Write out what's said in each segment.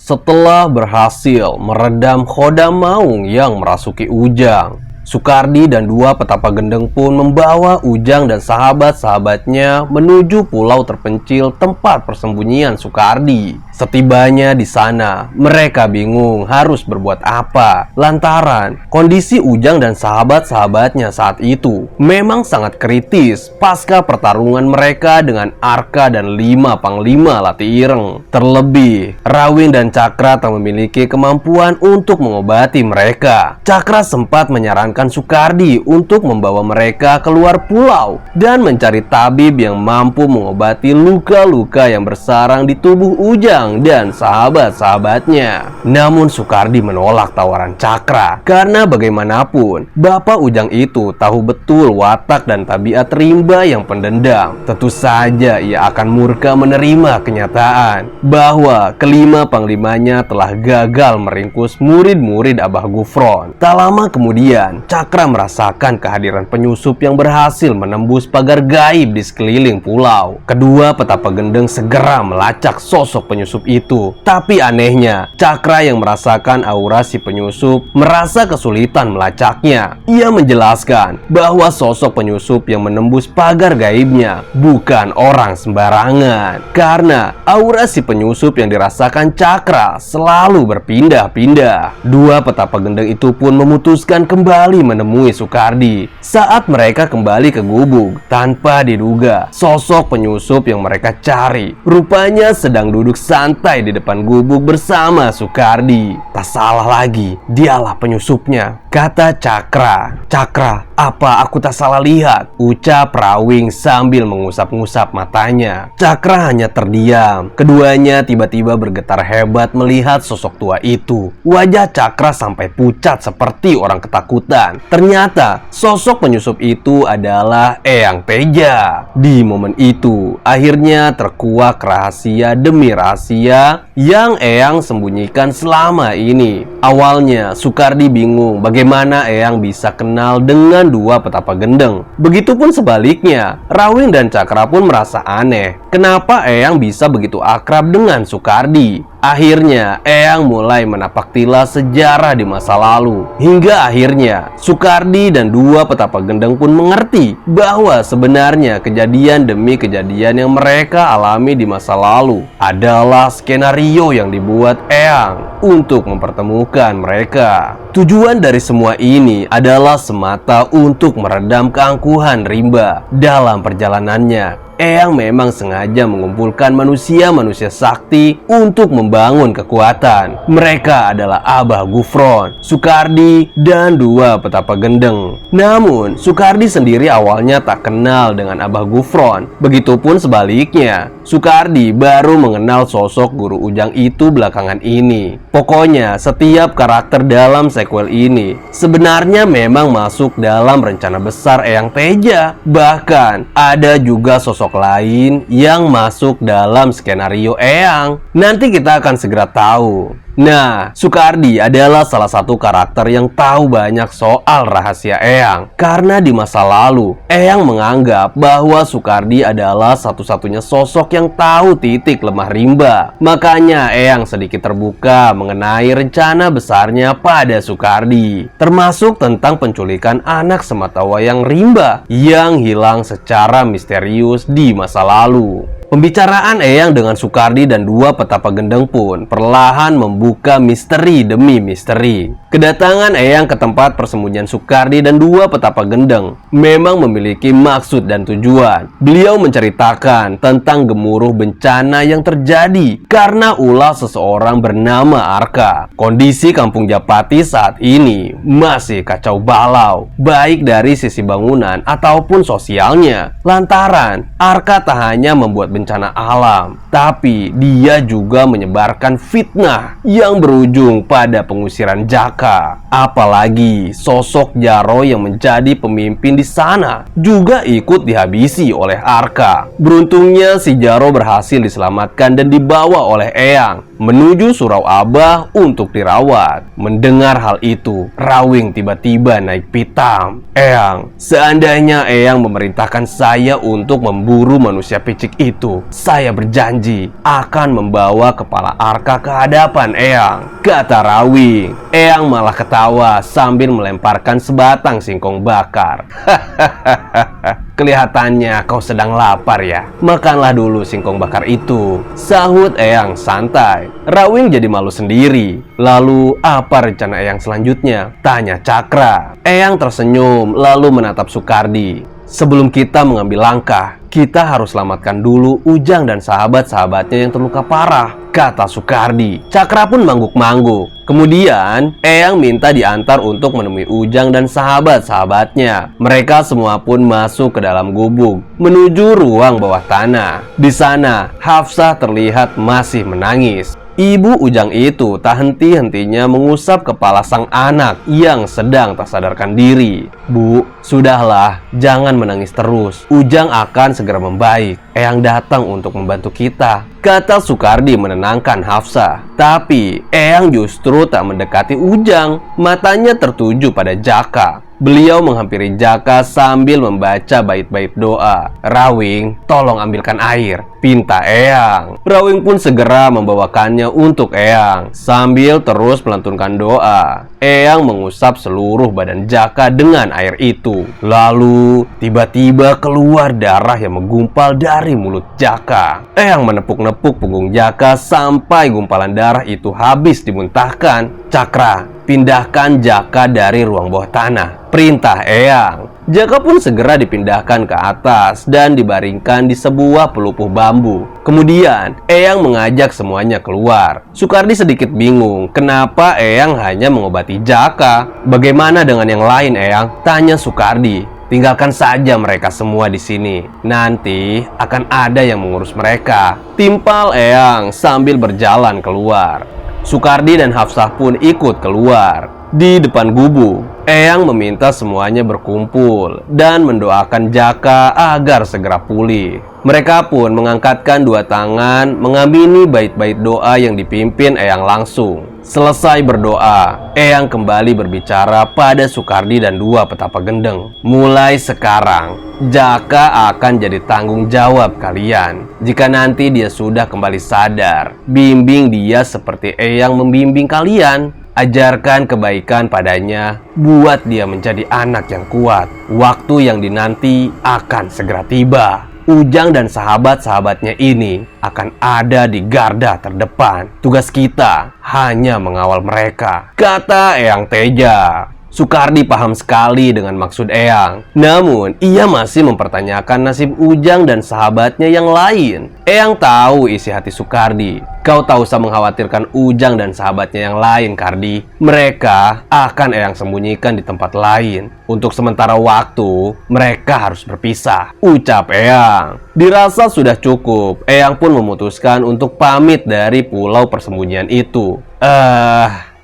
Setelah berhasil meredam Khodam Maung yang merasuki Ujang, Sukardi dan dua petapa gendeng pun membawa Ujang dan sahabat-sahabatnya menuju pulau terpencil tempat persembunyian Sukardi. Setibanya di sana, mereka bingung harus berbuat apa lantaran kondisi Ujang dan sahabat-sahabatnya saat itu memang sangat kritis pasca pertarungan mereka dengan Arka dan 5 panglima Lati Ireng. Terlebih, Rawin dan Cakra tak memiliki kemampuan untuk mengobati mereka. Cakra sempat menyarankan Sukardi untuk membawa mereka keluar pulau dan mencari tabib yang mampu mengobati luka-luka yang bersarang di tubuh Ujang dan sahabat-sahabatnya. Namun Sukardi menolak tawaran Cakra karena bagaimanapun Bapak Ujang itu tahu betul watak dan tabiat rimba yang pendendam. Tentu saja ia akan murka menerima kenyataan bahwa kelima panglimanya telah gagal meringkus murid-murid Abah Gufron. Tak lama kemudian Cakra merasakan kehadiran penyusup yang berhasil menembus pagar gaib di sekeliling pulau. Kedua petapa gendeng segera melacak sosok penyusup itu. Tapi anehnya, Cakra yang merasakan aura si penyusup merasa kesulitan melacaknya. Ia menjelaskan bahwa sosok penyusup yang menembus pagar gaibnya bukan orang sembarangan, karena aura si penyusup yang dirasakan Cakra selalu berpindah-pindah. Dua petapa gendeng itu pun memutuskan kembali menemui Sukardi. Saat mereka kembali ke gubuk, tanpa diduga, sosok penyusup yang mereka cari rupanya sedang duduk santai di depan gubuk bersama Sukardi. Tak salah lagi, dialah penyusupnya, kata Cakra. Cakra, apa aku tak salah lihat? Ucap Rawing sambil mengusap-ngusap matanya. Cakra hanya terdiam. Keduanya tiba-tiba bergetar hebat melihat sosok tua itu. Wajah Cakra sampai pucat seperti orang ketakutan. Ternyata sosok penyusup itu adalah Eyang Teja. Di momen itu, akhirnya terkuak rahasia demi rahasia yang Eyang sembunyikan selama ini. Awalnya Sukardi bingung bagaimana Eyang bisa kenal dengan dua petapa gendeng. Begitupun sebaliknya, Rawing dan Cakra pun merasa aneh. Kenapa Eyang bisa begitu akrab dengan Sukardi? Akhirnya, Eyang mulai menapak tilas sejarah di masa lalu. Hingga akhirnya, Sukardi dan dua petapa gendeng pun mengerti bahwa sebenarnya kejadian demi kejadian yang mereka alami di masa lalu adalah skenario yang dibuat Eyang untuk mempertemukan mereka. Tujuan dari semua ini adalah semata untuk meredam keangkuhan rimba dalam perjalanannya. Eyang memang sengaja mengumpulkan manusia-manusia sakti untuk membangun kekuatan. Mereka adalah Abah Gufron, Sukardi, dan dua petapa gendeng. Namun, Sukardi sendiri awalnya tak kenal dengan Abah Gufron. Begitupun sebaliknya, Sukardi baru mengenal sosok guru Ujang itu belakangan ini. Pokoknya, setiap karakter dalam sequel ini sebenarnya memang masuk dalam rencana besar Eyang Teja. Bahkan, ada juga sosok lain yang masuk dalam skenario Eyang. Nanti kita akan segera tahu. Nah, Sukardi adalah salah satu karakter yang tahu banyak soal rahasia Eyang. Karena di masa lalu, Eyang menganggap bahwa Sukardi adalah satu-satunya sosok yang tahu titik lemah rimba. Makanya Eyang sedikit terbuka mengenai rencana besarnya pada Sukardi, termasuk tentang penculikan anak sematawayang rimba yang hilang secara misterius di masa lalu. Pembicaraan Eyang dengan Sukardi dan dua petapa gendeng pun perlahan membuka misteri demi misteri. Kedatangan Eyang ke tempat persembunyian Sukardi dan dua petapa gendeng memang memiliki maksud dan tujuan. Beliau menceritakan tentang gemuruh bencana yang terjadi karena ulah seseorang bernama Arka. Kondisi Kampung Japati saat ini masih kacau balau, baik dari sisi bangunan ataupun sosialnya. Lantaran Arka tak hanya membuat bencana alam, tapi dia juga menyebarkan fitnah yang berujung pada pengusiran Jaka. Apalagi sosok Jaro yang menjadi pemimpin di sana juga ikut dihabisi oleh Arka. Beruntungnya si Jaro berhasil diselamatkan dan dibawa oleh Eyang menuju Surau Abah untuk dirawat. Mendengar hal itu, Rawing tiba-tiba naik pitam. Eyang, seandainya Eyang memerintahkan saya untuk memburu manusia picik itu, itu, saya berjanji akan membawa kepala Arka ke hadapan Eyang, kata Rawing. Eyang malah ketawa sambil melemparkan sebatang singkong bakar. Kelihatannya kau sedang lapar ya. Makanlah dulu singkong bakar itu, sahut Eyang santai. Rawing jadi malu sendiri. Lalu apa rencana Eyang selanjutnya? Tanya Cakra. Eyang tersenyum lalu menatap Sukardi. Sebelum kita mengambil langkah, kita harus selamatkan dulu Ujang dan sahabat-sahabatnya yang terluka parah, kata Sukardi. Cakra pun mangguk-mangguk. Kemudian, Eyang minta diantar untuk menemui Ujang dan sahabat-sahabatnya. Mereka semua pun masuk ke dalam gubuk, menuju ruang bawah tanah. Di sana, Hafsah terlihat masih menangis. Ibu Ujang itu tak henti-hentinya mengusap kepala sang anak yang sedang tak sadarkan diri. Bu, sudahlah, jangan menangis terus. Ujang akan segera membaik. Eyang datang untuk membantu kita, kata Sukardi menenangkan Hafsah. Tapi Eyang justru tak mendekati Ujang. Matanya tertuju pada Jaka. Beliau menghampiri Jaka sambil membaca bait-bait doa. Rawing, tolong ambilkan air, pinta Eyang. Rawing pun segera membawakannya untuk Eyang sambil terus melantunkan doa. Eyang mengusap seluruh badan Jaka dengan air itu. Lalu tiba-tiba keluar darah yang menggumpal dari mulut Jaka. Eyang menepuk-nepuk punggung Jaka sampai gumpalan darah itu habis dimuntahkan. Cakra, pindahkan Jaka dari ruang bawah tanah, perintah Eyang. Jaka pun segera dipindahkan ke atas dan dibaringkan di sebuah pelupuh bambu. Kemudian Eyang mengajak semuanya keluar. Sukardi sedikit bingung kenapa Eyang hanya mengobati Jaka. Bagaimana dengan yang lain, Eyang? Tanya Sukardi. Tinggalkan saja mereka semua di sini. Nanti akan ada yang mengurus mereka, timpal Eyang sambil berjalan keluar. Sukardi dan Hafsah pun ikut keluar. Di depan gubuk, Eyang meminta semuanya berkumpul dan mendoakan Jaka agar segera pulih. Mereka pun mengangkatkan dua tangan mengamini bait-bait doa yang dipimpin Eyang langsung. Selesai berdoa, Eyang kembali berbicara pada Sukardi dan dua petapa gendeng. Mulai sekarang, Jaka akan jadi tanggung jawab kalian. Jika nanti dia sudah kembali sadar, bimbing dia seperti Eyang membimbing kalian. Ajarkan kebaikan padanya, buat dia menjadi anak yang kuat. Waktu yang dinanti akan segera tiba. Ujang dan sahabat-sahabatnya ini akan ada di garda terdepan. Tugas kita hanya mengawal mereka, kata Eyang Teja. Sukardi paham sekali dengan maksud Eyang. Namun, ia masih mempertanyakan nasib Ujang dan sahabatnya yang lain. Eyang tahu isi hati Sukardi. Kau tak usah mengkhawatirkan Ujang dan sahabatnya yang lain, Kardi. Mereka akan Eyang sembunyikan di tempat lain. Untuk sementara waktu, mereka harus berpisah, ucap Eyang. Dirasa sudah cukup, Eyang pun memutuskan untuk pamit dari pulau persembunyian itu.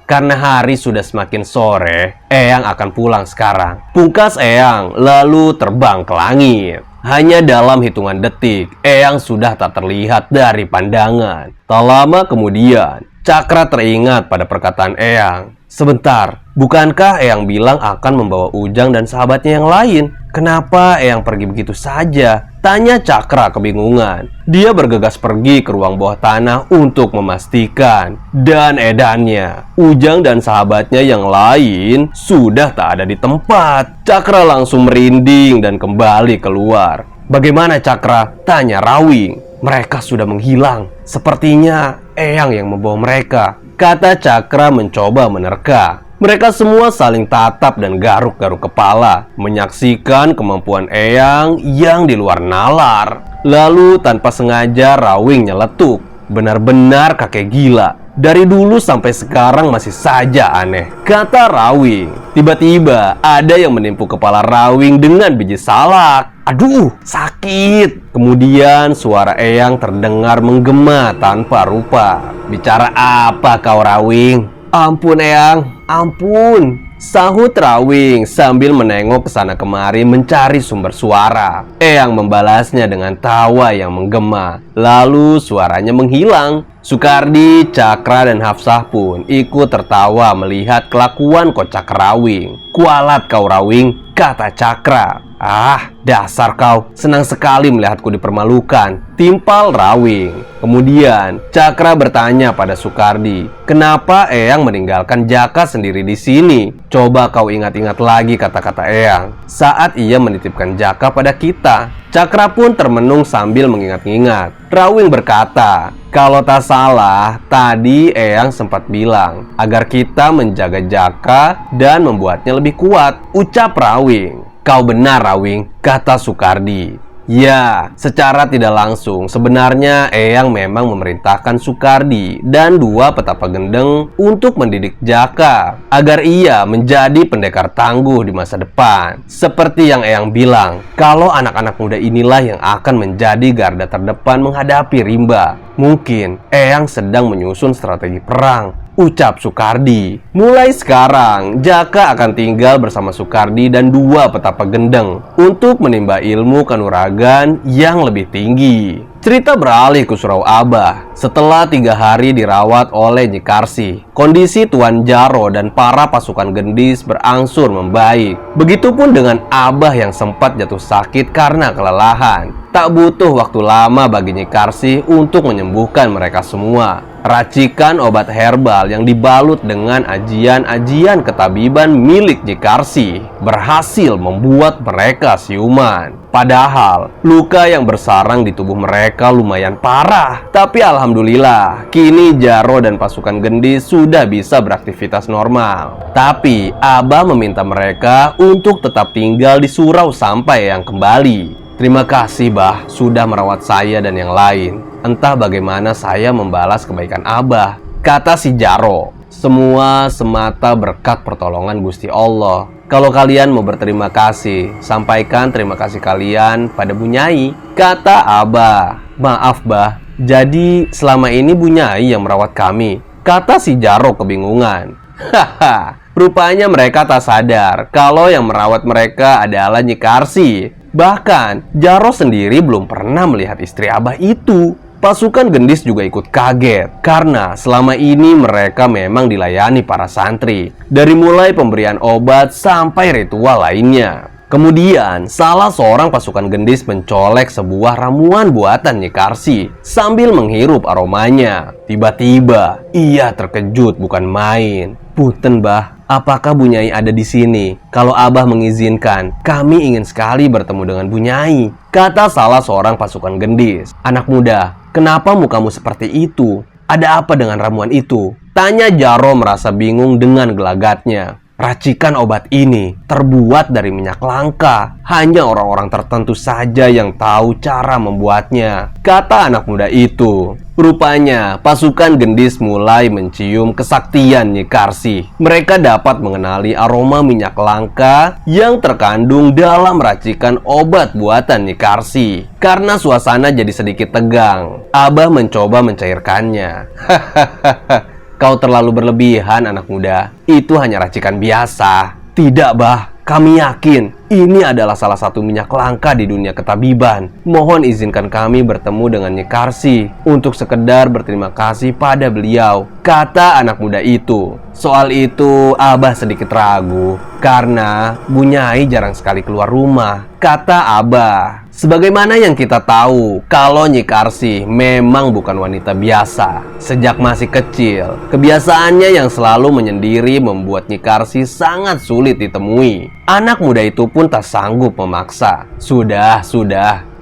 Karena hari sudah semakin sore, Eyang akan pulang sekarang. Pungkas Eyang lalu terbang ke langit. Hanya dalam hitungan detik, Eyang sudah tak terlihat dari pandangan. Tak lama kemudian, Cakra teringat pada perkataan Eyang. Sebentar, bukankah Eyang bilang akan membawa Ujang dan sahabatnya yang lain? Kenapa Eyang pergi begitu saja? Tanya Cakra kebingungan. Dia bergegas pergi ke ruang bawah tanah untuk memastikan. Dan edannya, Ujang dan sahabatnya yang lain sudah tak ada di tempat. Cakra langsung merinding dan kembali keluar. Bagaimana Cakra? Tanya Rawing. Mereka sudah menghilang. Sepertinya Eyang yang membawa mereka, kata Cakra mencoba menerka. Mereka semua saling tatap dan garuk-garuk kepala, menyaksikan kemampuan Eyang yang di luar nalar. Lalu tanpa sengaja Rawing nyeletuk. Benar-benar kakek gila. Dari dulu sampai sekarang masih saja aneh, kata Rawing. Tiba-tiba ada yang menimpu kepala Rawing dengan biji salak. Aduh, sakit. Kemudian suara Eyang terdengar menggema tanpa rupa. Bicara apa kau, Rawing? Ampun Eyang, ampun, sahut Rawing sambil menengok ke sana kemari mencari sumber suara. Eyang membalasnya dengan tawa yang menggema. Lalu suaranya menghilang. Sukardi, Cakra, dan Hafsah pun ikut tertawa melihat kelakuan kocak Rawing. Kualat kau Rawing, kata Cakra. "Ah, dasar kau, senang sekali melihatku dipermalukan," timpal Rawing. Kemudian Cakra bertanya pada Sukardi, "Kenapa Eyang meninggalkan Jaka sendiri di sini? Coba kau ingat-ingat lagi kata-kata Eyang saat ia menitipkan Jaka pada kita." Cakra pun termenung sambil mengingat-ingat. Rawing berkata, "Kalau tak salah, tadi Eyang sempat bilang agar kita menjaga Jaka dan membuatnya lebih kuat," ucap Rawing. "Kau benar, Rawing," kata Sukardi. Ya, secara tidak langsung sebenarnya Eyang memang memerintahkan Sukardi dan dua petapa gendeng untuk mendidik Jaka agar ia menjadi pendekar tangguh di masa depan. Seperti yang Eyang bilang, kalau anak-anak muda inilah yang akan menjadi garda terdepan menghadapi rimba. Mungkin Eyang sedang menyusun strategi perang, ucap Sukardi. Mulai sekarang, Jaka akan tinggal bersama Sukardi dan dua petapa gendeng untuk menimba ilmu kanuragan yang lebih tinggi. Cerita beralih ke Surau Abah. Setelah 3 hari dirawat oleh Nyi Karsi, kondisi Tuan Jaro dan para pasukan gendis berangsur membaik. Begitupun dengan Abah yang sempat jatuh sakit karena kelelahan. Tak butuh waktu lama bagi Nyi Karsi untuk menyembuhkan mereka semua. Racikan obat herbal yang dibalut dengan ajian-ajian ketabiban milik Nyi Karsi berhasil membuat mereka siuman. Padahal luka yang bersarang di tubuh mereka lumayan parah. Tapi alhamdulillah, kini Jaro dan pasukan gendis sudah bisa beraktivitas normal. Tapi Abah meminta mereka untuk tetap tinggal di surau sampai yang kembali. "Terima kasih, Bah, sudah merawat saya dan yang lain. Entah bagaimana saya membalas kebaikan Abah," kata si Jaro. "Semua semata berkat pertolongan Gusti Allah. Kalau kalian mau berterima kasih, sampaikan terima kasih kalian pada Bu Nyai," kata Abah. "Maaf, Bah, jadi selama ini Bu Nyai yang merawat kami," kata si Jaro kebingungan. Haha, rupanya mereka tak sadar kalau yang merawat mereka adalah Nyi Karsi. Bahkan Jaro sendiri belum pernah melihat istri Abah itu. Pasukan gendis juga ikut kaget karena selama ini mereka memang dilayani para santri, dari mulai pemberian obat sampai ritual lainnya. Kemudian salah seorang pasukan gendis mencolek sebuah ramuan buatan Nyi Karsi sambil menghirup aromanya. Tiba-tiba ia terkejut bukan main. "Punten, Bah, apakah Bu Nyai ada di sini? Kalau Abah mengizinkan, kami ingin sekali bertemu dengan Bu Nyai," kata salah seorang pasukan gendis. "Anak muda, kenapa mukamu seperti itu? Ada apa dengan ramuan itu?" tanya Jaro merasa bingung dengan gelagatnya. "Racikan obat ini terbuat dari minyak langka. Hanya orang-orang tertentu saja yang tahu cara membuatnya," kata anak muda itu. Rupanya pasukan gendis mulai mencium kesaktian Nyi Karsi. Mereka dapat mengenali aroma minyak langka yang terkandung dalam racikan obat buatan Nyi Karsi. Karena suasana jadi sedikit tegang, Abah mencoba mencairkannya. "Hahaha, kau terlalu berlebihan, anak muda. Itu hanya racikan biasa." "Tidak, Bah. Kami yakin ini adalah salah satu minyak langka di dunia ketabiban. Mohon izinkan kami bertemu dengan Nyi Karsi untuk sekedar berterima kasih pada beliau," kata anak muda itu. Soal itu Abah sedikit ragu karena Bu Nyai jarang sekali keluar rumah, kata Abah. Sebagaimana yang kita tahu, kalau Nyi Karsi memang bukan wanita biasa. Sejak masih kecil, kebiasaannya yang selalu menyendiri membuat Nyi Karsi sangat sulit ditemui. Anak muda itu pun tak sanggup memaksa. Sudah,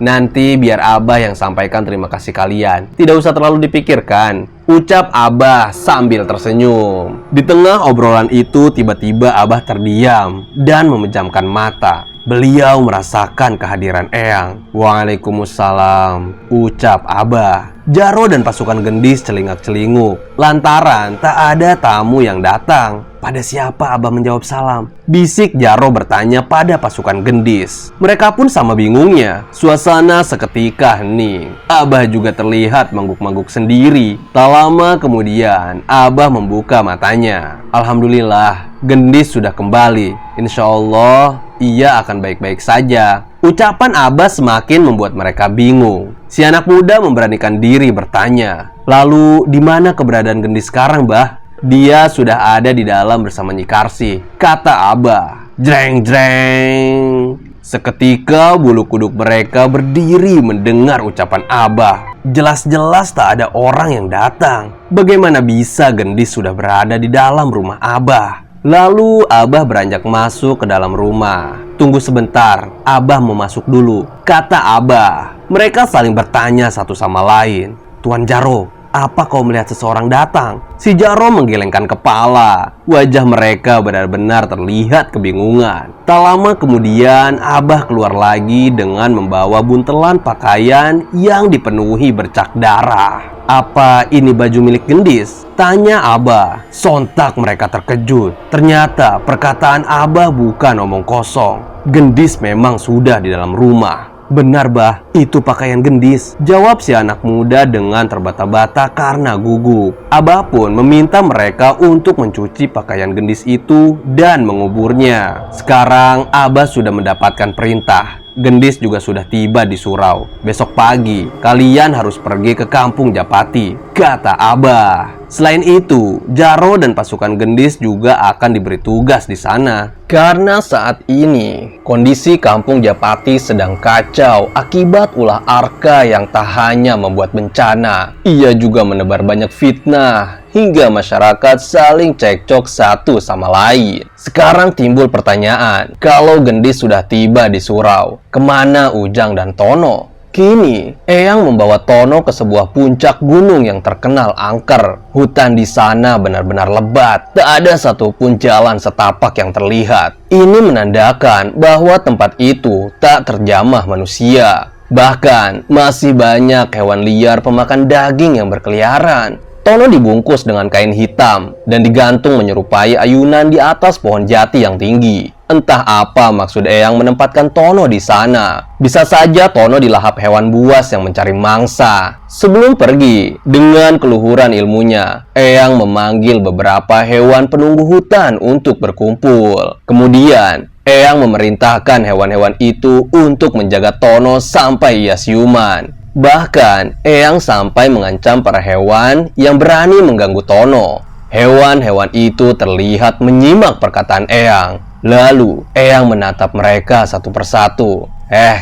nanti biar Abah yang sampaikan terima kasih kalian. Tidak usah terlalu dipikirkan," ucap Abah sambil tersenyum. Di tengah obrolan itu tiba-tiba Abah terdiam dan memejamkan mata. Beliau merasakan kehadiran Eyang. "Waalaikumsalam," ucap Abah. Jaro dan pasukan gendis celingak-celinguk lantaran tak ada tamu yang datang. "Pada siapa Abah menjawab salam?" bisik Jaro bertanya pada pasukan gendis. Mereka pun sama bingungnya. Suasana seketika hening. Abah juga terlihat mangguk-mangguk sendiri. Tak lama kemudian Abah membuka matanya. "Alhamdulillah, gendis sudah kembali. Insya Allah ia akan baik-baik saja." Ucapan Abah semakin membuat mereka bingung. Si anak muda memberanikan diri bertanya, "Lalu di mana keberadaan gendis sekarang, Bah?" "Dia sudah ada di dalam bersama Nyi Karsi," kata Abah. Jreng jreng. Seketika bulu kuduk mereka berdiri mendengar ucapan Abah. Jelas-jelas tak ada orang yang datang. Bagaimana bisa Gendis sudah berada di dalam rumah Abah? Lalu Abah beranjak masuk ke dalam rumah. "Tunggu sebentar, Abah mau masuk dulu," kata Abah. Mereka saling bertanya satu sama lain. "Tuan Jaro, apa kau melihat seseorang datang?" Si Jaro menggelengkan kepala. Wajah mereka benar-benar terlihat kebingungan. Tak lama kemudian Abah keluar lagi dengan membawa buntelan pakaian yang dipenuhi bercak darah. "Apa ini baju milik Gendis?" tanya Abah. Sontak mereka terkejut. Ternyata perkataan Abah bukan omong kosong. Gendis memang sudah di dalam rumah. "Benar, Bah, itu pakaian Gendis," jawab si anak muda dengan terbata-bata karena gugup. Abah pun meminta mereka untuk mencuci pakaian Gendis itu dan menguburnya. Sekarang Abah sudah mendapatkan perintah. Gendis juga sudah tiba di surau. "Besok pagi kalian harus pergi ke kampung Japati," kata Abah. Selain itu, Jaro dan pasukan Gendis juga akan diberi tugas di sana. Karena saat ini kondisi kampung Japati sedang kacau akibat ulah Arka yang tak hanya membuat bencana, ia juga menebar banyak fitnah hingga masyarakat saling cekcok satu sama lain. Sekarang timbul pertanyaan, kalau Gendis sudah tiba di surau, kemana Ujang dan Tono? Kini, Eyang membawa Tono ke sebuah puncak gunung yang terkenal angker. Hutan di sana benar-benar lebat. Tak ada satupun jalan setapak yang terlihat. Ini menandakan bahwa tempat itu tak terjamah manusia. Bahkan, masih banyak hewan liar pemakan daging yang berkeliaran. Tono dibungkus dengan kain hitam dan digantung menyerupai ayunan di atas pohon jati yang tinggi. Entah apa maksud Eyang menempatkan Tono di sana. Bisa saja Tono dilahap hewan buas yang mencari mangsa. Sebelum pergi, dengan keluhuran ilmunya, Eyang memanggil beberapa hewan penunggu hutan untuk berkumpul. Kemudian, Eyang memerintahkan hewan-hewan itu untuk menjaga Tono sampai ia siuman. Bahkan, Eyang sampai mengancam para hewan yang berani mengganggu Tono. Hewan-hewan itu terlihat menyimak perkataan Eyang. Lalu, Eyang menatap mereka satu persatu.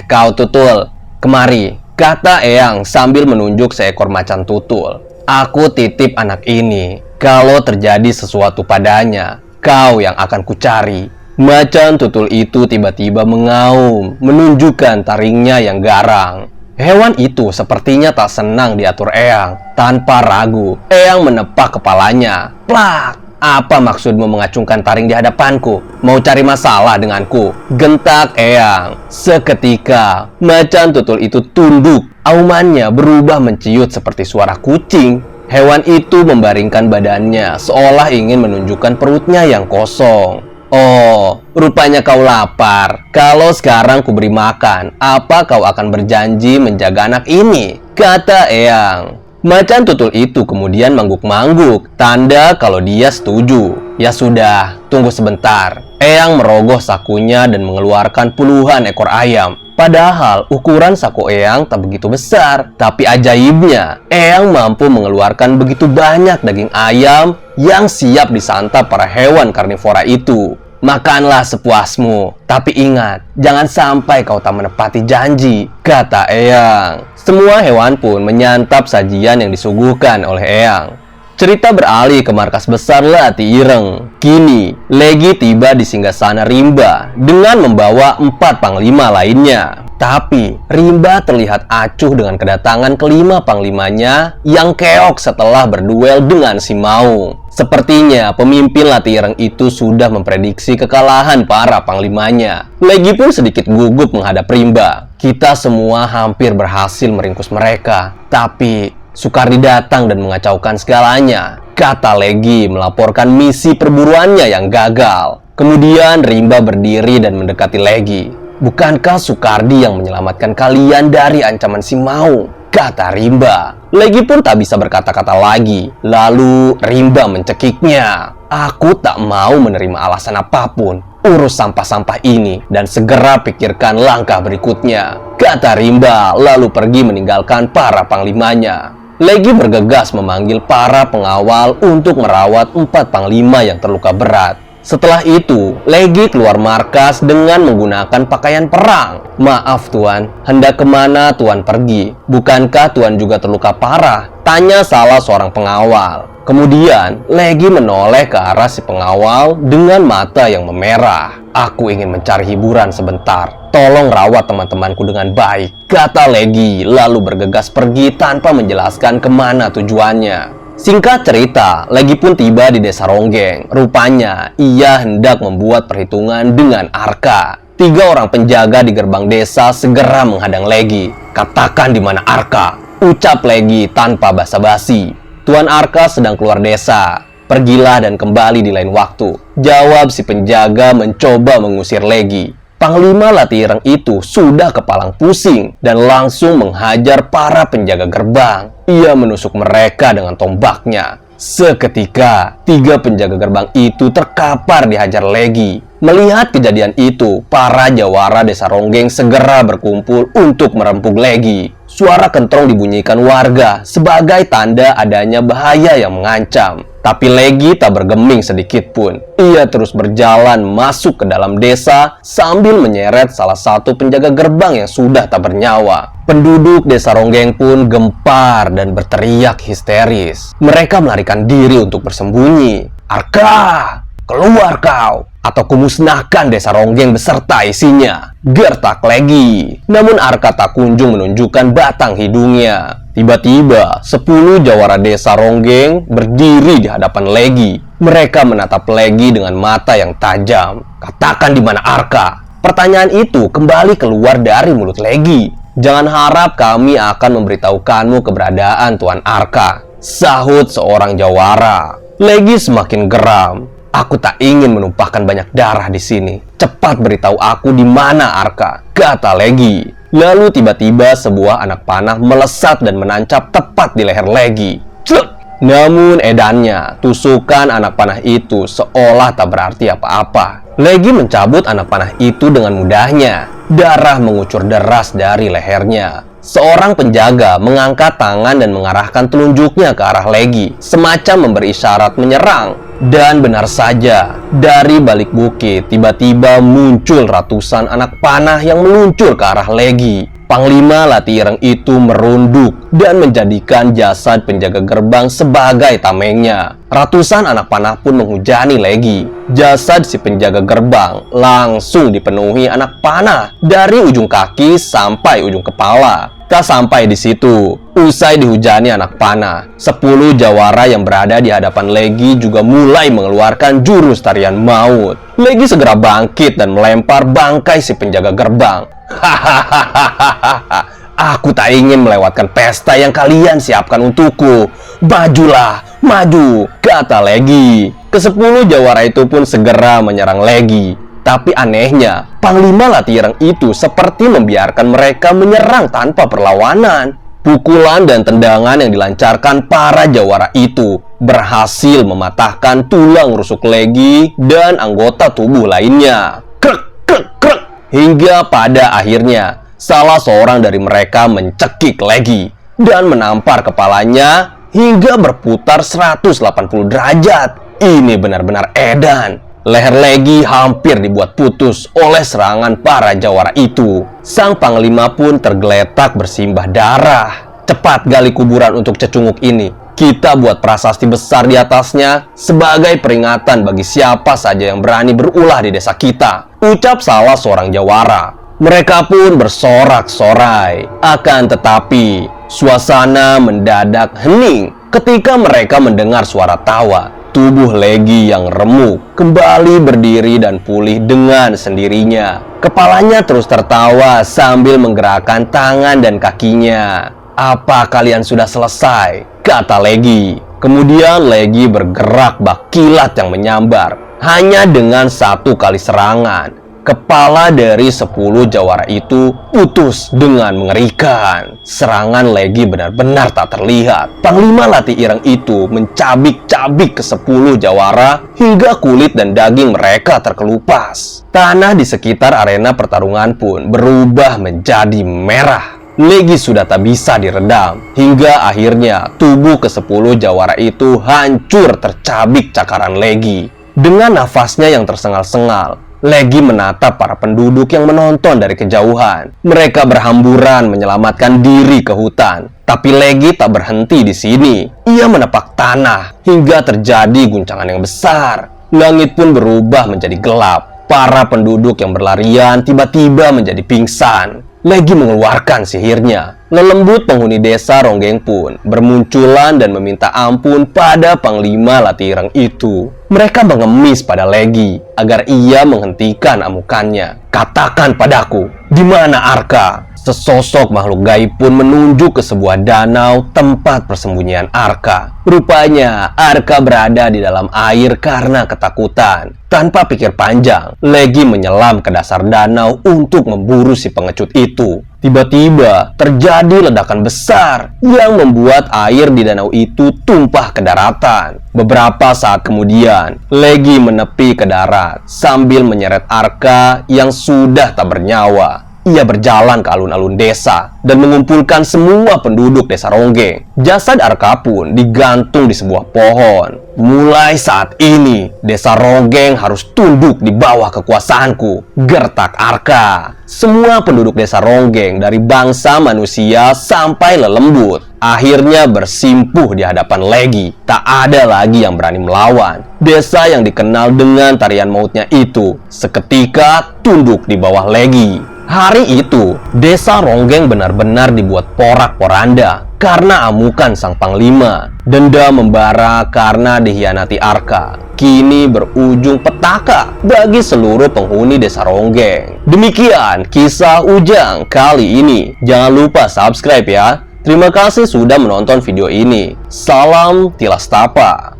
Kau Tutul, kemari," kata Eyang sambil menunjuk seekor macan tutul. "Aku titip anak ini. Kalau terjadi sesuatu padanya, kau yang akan kucari." Macan tutul itu tiba-tiba mengaum, menunjukkan taringnya yang garang. Hewan itu sepertinya tak senang diatur Eyang. Tanpa ragu, Eyang menepak kepalanya. Plak! "Apa maksudmu mengacungkan taring di hadapanku? Mau cari masalah denganku?" gentak Eyang. Seketika, macan tutul itu tunduk. Aumannya berubah menciut seperti suara kucing. Hewan itu membaringkan badannya seolah ingin menunjukkan perutnya yang kosong. "Oh, rupanya kau lapar. Kalau sekarang kuberi makan, apa kau akan berjanji menjaga anak ini?" kata Eyang. Macan tutul itu kemudian mangguk-mangguk, tanda kalau dia setuju. "Ya sudah, tunggu sebentar." Eyang merogoh sakunya dan mengeluarkan puluhan ekor ayam. Padahal ukuran saku Eyang tak begitu besar. Tapi ajaibnya, Eyang mampu mengeluarkan begitu banyak daging ayam yang siap disantap para hewan karnivora itu. "Makanlah sepuasmu, tapi ingat, jangan sampai kau tak menepati janji," kata Eyang. Semua hewan pun menyantap sajian yang disuguhkan oleh Eyang. Cerita beralih ke markas besar Lati Ireng. Kini, Legi tiba di singgasana Rimba dengan membawa 4 panglima lainnya. Tapi, Rimba terlihat acuh dengan kedatangan kelima panglimanya yang keok setelah berduel dengan si Maung. Sepertinya pemimpin Lati Ireng itu sudah memprediksi kekalahan para panglimanya. Legi pun sedikit gugup menghadap Rimba. "Kita semua hampir berhasil meringkus mereka. Tapi Sukardi datang dan mengacaukan segalanya," kata Legi melaporkan misi perburuannya yang gagal. Kemudian Rimba berdiri dan mendekati Legi. "Bukankah Sukardi yang menyelamatkan kalian dari ancaman si Maung?" kata Rimba. Legi pun tak bisa berkata-kata lagi. Lalu Rimba mencekiknya. "Aku tak mau menerima alasan apapun. Urus sampah-sampah ini dan segera pikirkan langkah berikutnya," kata Rimba lalu pergi meninggalkan para panglimanya. Legi bergegas memanggil para pengawal untuk merawat 4 panglima yang terluka berat. Setelah itu, Legi keluar markas dengan menggunakan pakaian perang. "Maaf Tuan, hendak kemana Tuan pergi? Bukankah Tuan juga terluka parah?" tanya salah seorang pengawal. Kemudian, Legi menoleh ke arah si pengawal dengan mata yang memerah. "Aku ingin mencari hiburan sebentar. Tolong rawat teman-temanku dengan baik," kata Legi, lalu bergegas pergi tanpa menjelaskan kemana tujuannya. Singkat cerita, Legi pun tiba di desa Ronggeng. Rupanya, ia hendak membuat perhitungan dengan Arka. 3 orang penjaga di gerbang desa segera menghadang Legi. "Katakan di mana Arka," ucap Legi tanpa basa-basi. "Tuan Arka sedang keluar desa. Pergilah dan kembali di lain waktu," jawab si penjaga mencoba mengusir Legi. Panglima Latiireng itu sudah kepalang pusing dan langsung menghajar para penjaga gerbang. Ia menusuk mereka dengan tombaknya. Seketika, 3 penjaga gerbang itu terkapar dihajar Legi. Melihat kejadian itu, para jawara desa Ronggeng segera berkumpul untuk merempuk Legi. Suara kentrong dibunyikan warga sebagai tanda adanya bahaya yang mengancam. Tapi Legi tak bergeming sedikit pun. Ia terus berjalan masuk ke dalam desa sambil menyeret salah satu penjaga gerbang yang sudah tak bernyawa. Penduduk desa Ronggeng pun gempar dan berteriak histeris. Mereka melarikan diri untuk bersembunyi. "Arka, keluar kau, atau kumusnahkan desa Ronggeng beserta isinya," gertak Legi. Namun Arka tak kunjung menunjukkan batang hidungnya. Tiba-tiba, 10 jawara desa Ronggeng berdiri di hadapan Legi. Mereka menatap Legi dengan mata yang tajam. "Katakan di mana Arka?" Pertanyaan itu kembali keluar dari mulut Legi. "Jangan harap kami akan memberitahukanmu keberadaan Tuan Arka," sahut seorang jawara. Legi semakin geram. "Aku tak ingin menumpahkan banyak darah di sini. Cepat beritahu aku di mana Arka," kata Legi. Lalu tiba-tiba sebuah anak panah melesat dan menancap tepat di leher Legi. Cuk! Namun edannya, tusukan anak panah itu seolah tak berarti apa-apa. Legi mencabut anak panah itu dengan mudahnya. Darah mengucur deras dari lehernya. Seorang penjaga mengangkat tangan dan mengarahkan telunjuknya ke arah Legi, semacam memberi isyarat menyerang. Dan benar saja, dari balik bukit tiba-tiba muncul ratusan anak panah yang meluncur ke arah Legi. Panglima Latiireng itu merunduk dan menjadikan jasad penjaga gerbang sebagai tamengnya. Ratusan anak panah pun menghujani Legi. Jasad si penjaga gerbang langsung dipenuhi anak panah dari ujung kaki sampai ujung kepala. Tak sampai di situ, usai dihujani anak panah, 10 jawara yang berada di hadapan Legi juga mulai mengeluarkan jurus tarian maut. Legi segera bangkit dan melempar bangkai si penjaga gerbang. "Hahaha, aku tak ingin melewatkan pesta yang kalian siapkan untukku. Majulah, maju," kata Legi. Ke-10 jawara itu pun segera menyerang Legi. Tapi anehnya, Panglima Latiireng itu seperti membiarkan mereka menyerang tanpa perlawanan. Pukulan dan tendangan yang dilancarkan para jawara itu berhasil mematahkan tulang rusuk Legi dan anggota tubuh lainnya. Krek, krek, krek. Hingga pada akhirnya, salah seorang dari mereka mencekik Legi dan menampar kepalanya hingga berputar 180 derajat. Ini benar-benar edan. Leher Legi hampir dibuat putus oleh serangan para jawara itu. Sang panglima pun tergeletak bersimbah darah. "Cepat gali kuburan untuk cecunguk ini. Kita buat prasasti besar di atasnya sebagai peringatan bagi siapa saja yang berani berulah di desa kita," ucap salah seorang jawara. Mereka pun bersorak-sorai. Akan tetapi, suasana mendadak hening ketika mereka mendengar suara tawa. Tubuh Legi yang remuk kembali berdiri dan pulih dengan sendirinya. Kepalanya terus tertawa sambil menggerakkan tangan dan kakinya. "Apa kalian sudah selesai?" kata Legi. Kemudian Legi bergerak bak kilat yang menyambar. Hanya dengan 1 kali serangan, kepala dari 10 jawara itu putus dengan mengerikan. Serangan Legi benar-benar tak terlihat. Panglima Latiireng itu mencabik-cabik ke 10 jawara hingga kulit dan daging mereka terkelupas. Tanah di sekitar arena pertarungan pun berubah menjadi merah. Legi sudah tak bisa diredam. Hingga akhirnya tubuh ke 10 jawara itu hancur tercabik cakaran Legi. Dengan nafasnya yang tersengal-sengal, Legi menatap para penduduk yang menonton dari kejauhan. Mereka berhamburan menyelamatkan diri ke hutan. Tapi Legi tak berhenti di sini. Ia menepak tanah hingga terjadi guncangan yang besar. Langit pun berubah menjadi gelap. Para penduduk yang berlarian tiba-tiba menjadi pingsan. Legi mengeluarkan sihirnya. Lelembut penghuni desa Ronggeng pun bermunculan dan meminta ampun pada Panglima Latireng itu. Mereka mengemis pada Legi agar ia menghentikan amukannya. "Katakan padaku, di mana Arka?" Sesosok makhluk gaib pun menunjuk ke sebuah danau tempat persembunyian Arka. Rupanya Arka berada di dalam air karena ketakutan. Tanpa pikir panjang, Legi menyelam ke dasar danau untuk memburu si pengecut itu. Tiba-tiba terjadi ledakan besar yang membuat air di danau itu tumpah ke daratan. Beberapa saat kemudian, Legi menepi ke darat sambil menyeret Arka yang sudah tak bernyawa. Ia berjalan ke alun-alun desa dan mengumpulkan semua penduduk desa Ronggeng. Jasad Arka pun digantung di sebuah pohon. "Mulai saat ini, desa Ronggeng harus tunduk di bawah kekuasaanku," gertak Arka. Semua penduduk desa Ronggeng dari bangsa manusia sampai lelembut akhirnya bersimpuh di hadapan Legi. Tak ada lagi yang berani melawan. Desa yang dikenal dengan tarian mautnya itu seketika tunduk di bawah Legi. Hari itu, desa Ronggeng benar-benar dibuat porak-poranda karena amukan sang panglima. Denda membara karena dikhianati Arka kini berujung petaka bagi seluruh penghuni desa Ronggeng. Demikian kisah Ujang kali ini. Jangan lupa subscribe ya. Terima kasih sudah menonton video ini. Salam Tilas Tapa.